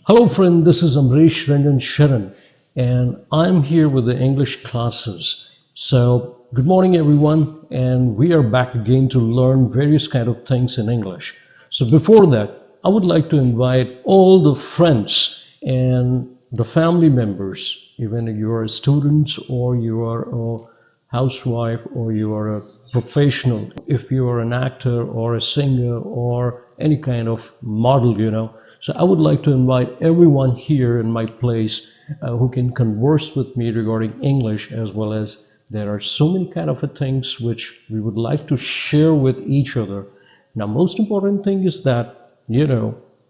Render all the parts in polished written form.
Hello friend, this is Amrish Ranjan Sharan and I'm here with the English classes. So good morning everyone, and we are back again to learn various kind of things in English. So before that, I would like to invite all the friends and the family members, even if you are a student or you are a housewife or you are a professional, if you are an actor or a singer or any kind of model. So I would like to invite everyone here in my place who can converse with me regarding English, as well as there are so many kind of things which we would like to share with each other. Now, most important thing is that,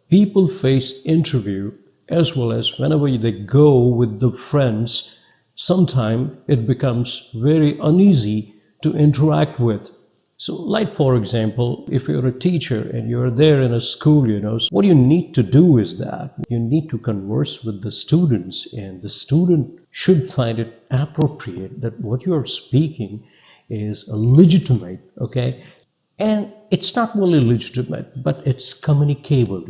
people face interview, as well as whenever they go with the friends, sometimes it becomes very uneasy to interact with. So, like for example, if you're a teacher and you're there in a school, what you need to do is that you need to converse with the students, and the student should find it appropriate that what you are speaking is legitimate, okay? And it's not only legitimate, but it's communicable,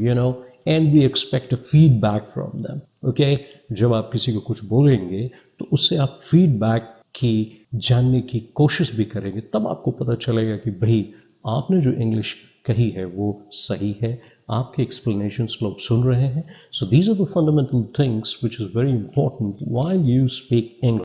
and we expect a feedback from them, okay? जब आप किसी को कुछ बोलेंगे तो उससे आप feedback की जानने की कोशिश भी करेंगे, तब आपको पता चलेगा कि भाई आपने जो इंग्लिश कही है वो सही है, आपके एक्सप्लेनेशंस लोग सुन रहे हैं. So these are the fundamental things which is very important while you speak English.